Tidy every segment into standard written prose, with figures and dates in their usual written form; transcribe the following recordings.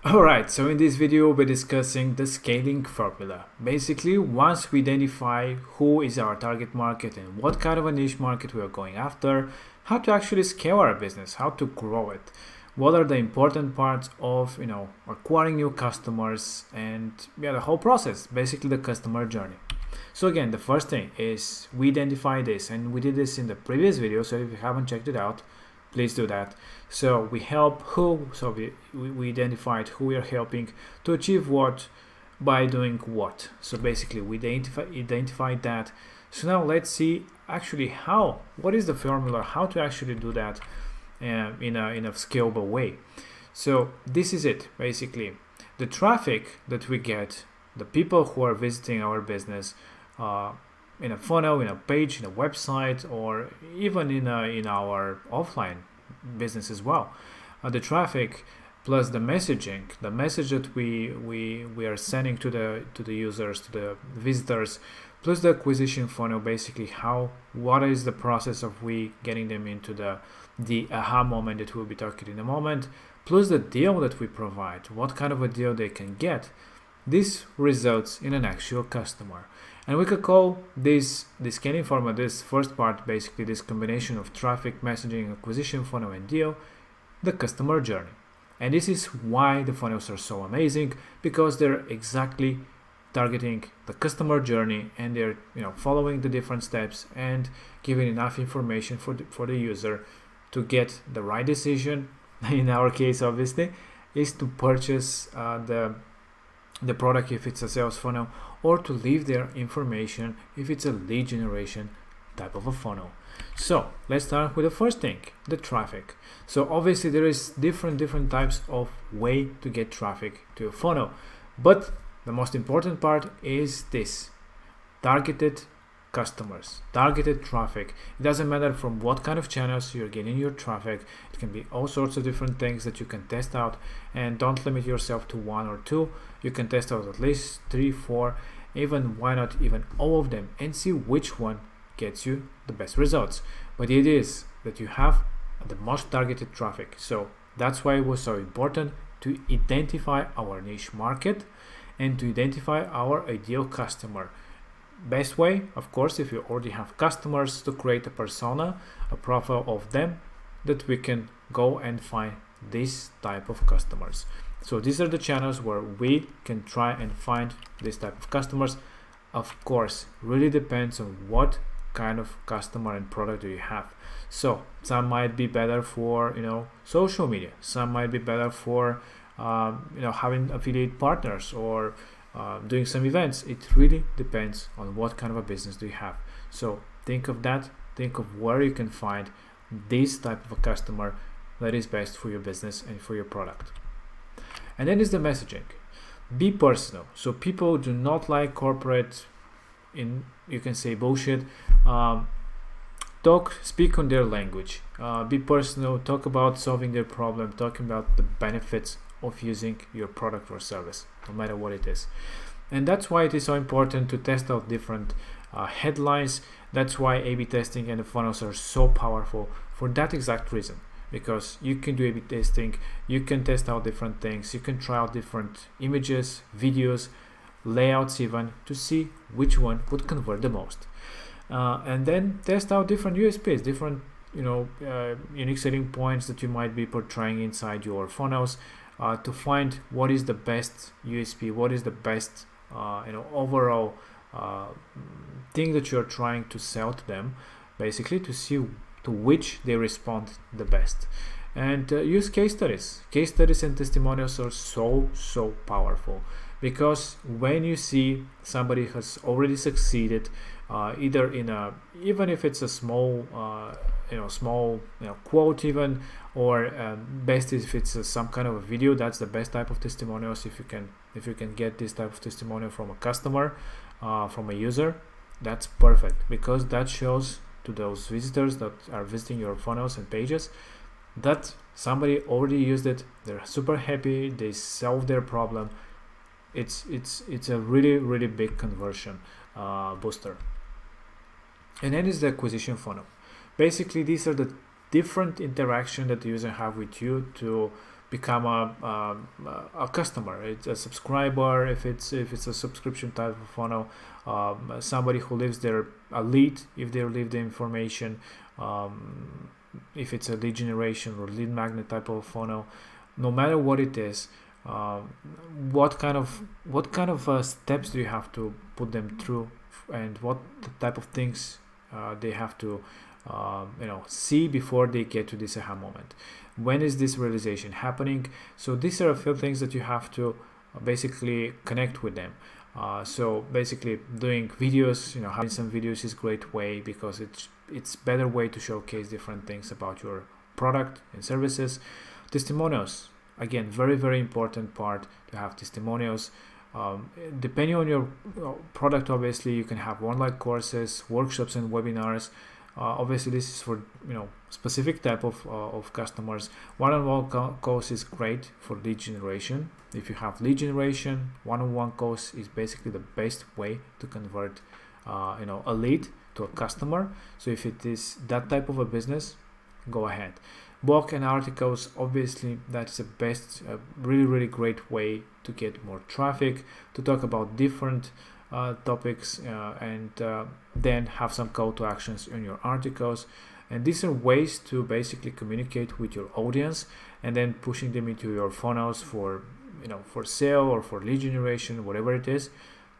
Alright, so in this video we'll be discussing the scaling formula. Basically, once we identify who is our target market and what kind of a niche market we are going after, how to actually scale our business, how to grow it, what are the important parts of acquiring new customers, and the whole process, basically the customer journey. So again, the first thing is we identify this, and we did this in the previous video, so if you haven't checked it out, please do that. So we help who, so we identified who we are helping to achieve what by doing what. So basically we identified that. So now let's see actually what is the formula, how to actually do that in a scalable way. So this is it, basically. The traffic that we get, the people who are visiting our business, in a funnel, in a page, in a website, or even in our offline business as well. The traffic plus the message that we are sending to the users, to the visitors, plus the acquisition funnel. Basically, what is the process of we getting them into the aha moment that we'll be talking in a moment, plus the deal that we provide, what kind of a deal they can get. This results in an actual customer. And we could call this scaling formula, this first part, basically this combination of traffic, messaging, acquisition funnel, and deal, the customer journey. And this is why the funnels are so amazing, because they're exactly targeting the customer journey, and they're following the different steps and giving enough information for the user to get the right decision. In our case, obviously, is to purchase the product if it's a sales funnel, or to leave their information if it's a lead generation type of a funnel. So let's start with the first thing, the traffic. So obviously there is different types of way to get traffic to a funnel, but the most important part is this: targeted customers, targeted traffic. It doesn't matter from what kind of channels you're getting your traffic. It can be all sorts of different things that you can test out, and don't limit yourself to one or two. You can test out at least 3, 4, even why not even all of them, and see which one gets you the best results. But it is that you have the most targeted traffic. So that's why it was so important to identify our niche market and to identify our ideal customer. Best way, of course, if you already have customers, to create a persona, a profile of them, that we can go and find this type of customers. So these are the channels where we can try and find this type of customers. Of course, really depends on what kind of customer and product do you have. So some might be better for social media, some might be better for having affiliate partners, or doing some events. It really depends on what kind of a business do you have. So think of that, think of where you can find this type of a customer that is best for your business and for your product. And then is the messaging. Be personal. So people do not like corporate, you can say bullshit. Speak on their language. Be personal. Talk about solving their problem. Talking about the benefits of using your product or service, no matter what it is. And that's why it is so important to test out different headlines. That's why A/B testing and the funnels are so powerful, for that exact reason. Because you can do A/B testing, you can test out different things, you can try out different images, videos, layouts even, to see which one would convert the most. And then test out different USPs, different unique selling points that you might be portraying inside your funnels, to find what is the best USP, what is the best overall thing that you're trying to sell to them, basically to see to which they respond the best. And use case studies. Case studies and testimonials are so powerful, because when you see somebody has already succeeded, either even if it's a small quote even, or best if it's some kind of a video, that's the best type of testimonials. If you can get this type of testimonial from a customer, from a user, that's perfect, because that shows to those visitors that are visiting your funnels and pages that somebody already used it, they're super happy, they solved their problem. It's a really big conversion booster. And then is the acquisition funnel. Basically, these are the different interaction that the user have with you to become a customer. It's a subscriber. If it's a subscription type of funnel, somebody who lives there, a lead if they leave the information. If it's a lead generation or lead magnet type of funnel, no matter what it is, what kind of steps do you have to put them through, and what type of things they have to see before they get to this aha moment. When is this realization happening? So these are a few things that you have to basically connect with them. So basically doing videos, having some videos is a great way, because it's better way to showcase different things about your product and services. Testimonials, again, very, very important part to have testimonials. Depending on your product, obviously you can have online courses, workshops, and webinars. Obviously this is for specific type of customers. One-on-one course is great for lead generation. If you have lead generation, one-on-one course is basically the best way to convert a lead to a customer. So if it is that type of a business, go ahead. Blog and articles, obviously that's the best, really, really great way to get more traffic, to talk about different topics, and then have some call to actions in your articles. And these are ways to basically communicate with your audience, and then pushing them into your funnels for sale or for lead generation, whatever it is,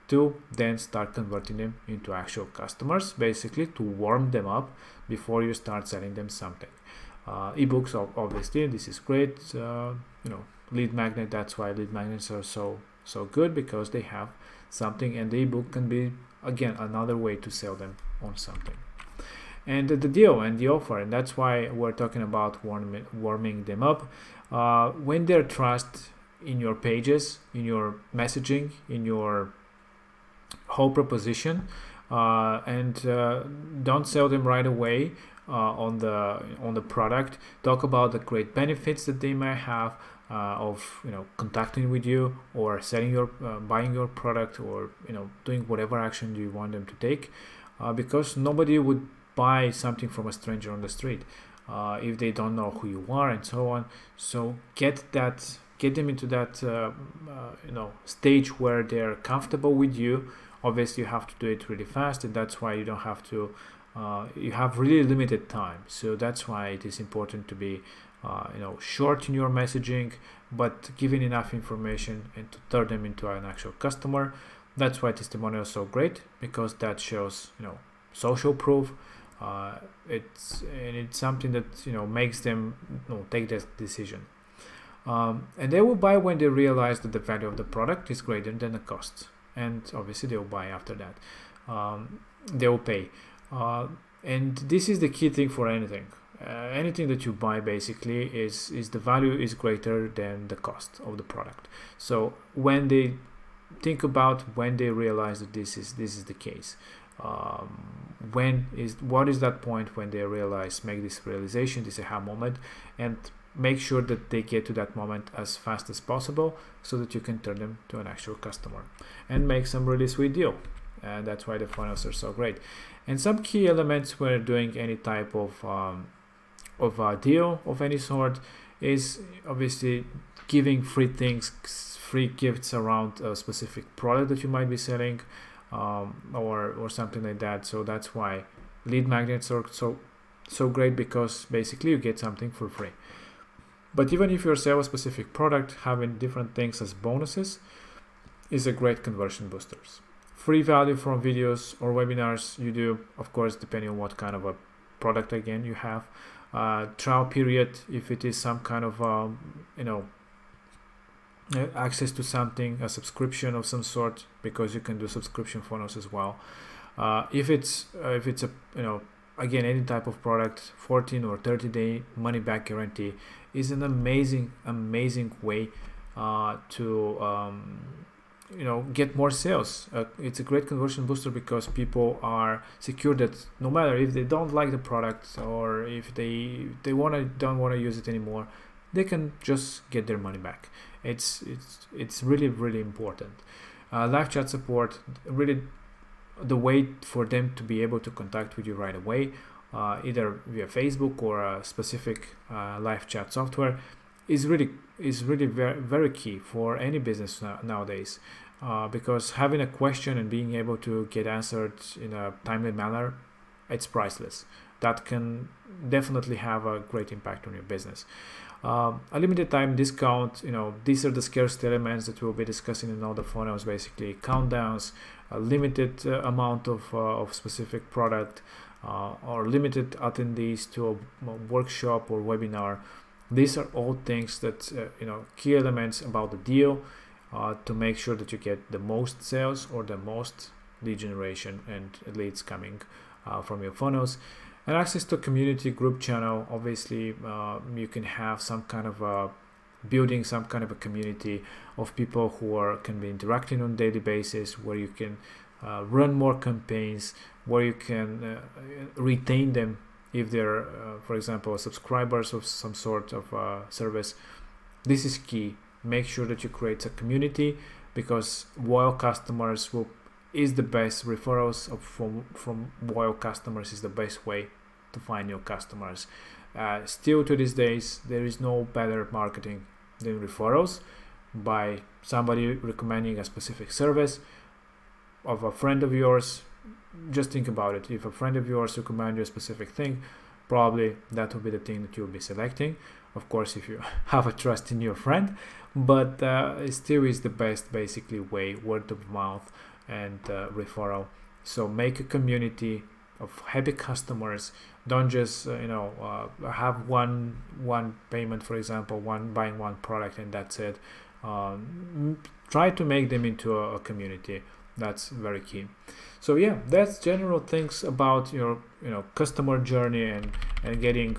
to then start converting them into actual customers, basically to warm them up before you start selling them something. Ebooks, obviously this is great. Lead magnet, that's why lead magnets are so good, because they have something, and the ebook can be, again, another way to sell them on something. And the deal and the offer, and that's why we're talking about warming them up. When their trust in your pages, in your messaging, in your whole proposition, and don't sell them right away on the product. Talk about the great benefits that they may have of contacting with you, or selling your buying your product, or doing whatever action you want them to take, because nobody would buy something from a stranger on the street if they don't know who you are, and so on. So get them into that stage where they're comfortable with you. Obviously you have to do it really fast, and that's why you don't have to you have really limited time. So that's why it is important to be short in your messaging, but giving enough information and to turn them into an actual customer. That's why testimonials are so great, because that shows social proof. It's something that makes them take that decision, and they will buy when they realize that the value of the product is greater than the cost, and obviously they will buy after that. They will pay, and this is the key thing for anything. Anything that you buy basically is the value is greater than the cost of the product. So when they think about, when they realize that this is the case, what is that point when they realize, make this realization, this aha moment, and make sure that they get to that moment as fast as possible, so that you can turn them to an actual customer and make some really sweet deal. And that's why the funnels are so great. And some key elements when doing any type of a deal of any sort is obviously giving free things, free gifts around a specific product that you might be selling, or something like that. So that's why lead magnets are so great, because basically you get something for free. But even if you sell a specific product, having different things as bonuses is a great conversion boosters. Free value from videos or webinars you do, of course, depending on what kind of a product again you have. Trial period, if it is some kind of access to something, a subscription of some sort, because you can do subscription funnels as well. If it's a again, any type of product, 14 or 30-day money back guarantee is an amazing way to get more sales. It's a great conversion booster, because people are secure that no matter if they don't like the product, or if they don't want to use it anymore, they can just get their money back. It's really, really important. Live chat support, really the way for them to be able to contact with you right away, either via Facebook or a specific live chat software, is really very key for any business nowadays, because having a question and being able to get answered in a timely manner, it's priceless. That can definitely have a great impact on your business. A limited time discount, these are the scarcity elements that we'll be discussing in all the funnels, basically countdowns, a limited amount of specific product, or limited attendees to a workshop or webinar. These are all things that, key elements about the deal to make sure that you get the most sales or the most lead generation and leads coming from your funnels. And access to community group channel. Obviously, you can have some kind of building some kind of a community of people who can be interacting on a daily basis, where you can run more campaigns, where you can retain them if they're, for example, subscribers of some sort of service. This is key. Make sure that you create a community, because loyal customers is the best. Referrals from loyal customers is the best way to find new customers. Still to these days, there is no better marketing than referrals, by somebody recommending a specific service of a friend of yours. Just think about it. If a friend of yours recommends you a specific thing, probably that will be the thing that you'll be selecting. Of course, if you have a trust in your friend, but it still is the best basically way, word of mouth and referral. So make a community of happy customers. Don't just have one payment, for example, buying one product and that's it. Try to make them into a community. That's very key. So yeah, that's general things about your customer journey and getting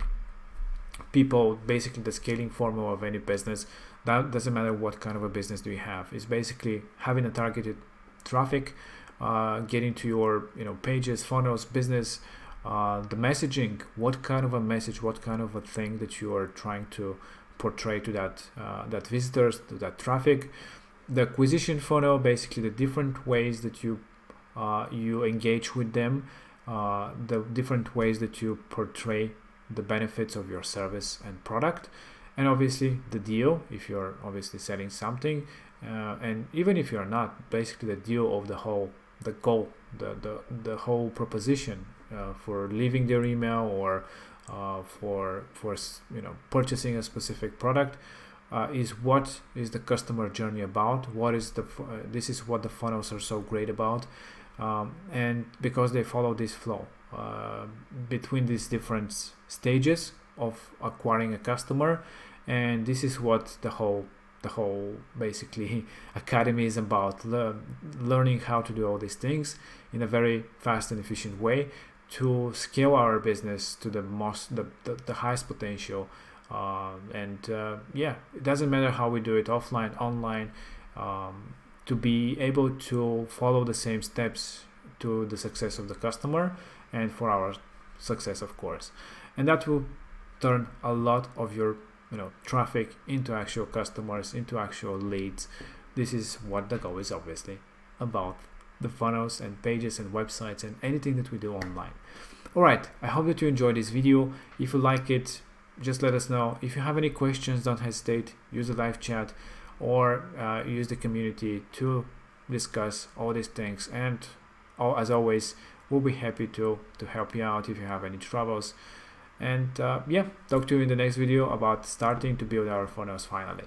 people, basically the scaling formula of any business. That doesn't matter what kind of a business do you have. It's basically having a targeted traffic, getting to your pages, funnels, business, the messaging, what kind of a message, what kind of a thing that you are trying to portray to that visitors, to that traffic. The acquisition funnel, basically the different ways that you engage with them, the different ways that you portray the benefits of your service and product, and obviously the deal, if you're obviously selling something, and even if you're not, basically the deal of the goal, the whole proposition for leaving their email or for purchasing a specific product. Is what is the customer journey about? This is what the funnels are so great about, and because they follow this flow between these different stages of acquiring a customer, and this is what the whole basically academy is about, learning how to do all these things in a very fast and efficient way to scale our business to the highest potential. It doesn't matter how we do it, offline, online, to be able to follow the same steps to the success of the customer and for our success, of course. And that will turn a lot of your traffic into actual customers, into actual leads. This is what the goal is, obviously, about the funnels and pages and websites and anything that we do online. Alright, I hope that you enjoyed this video. If you like it, just let us know. If you have any questions, don't hesitate. Use the live chat or use the community to discuss all these things. And as always, we'll be happy to help you out if you have any troubles. And talk to you in the next video about starting to build our funnels finally.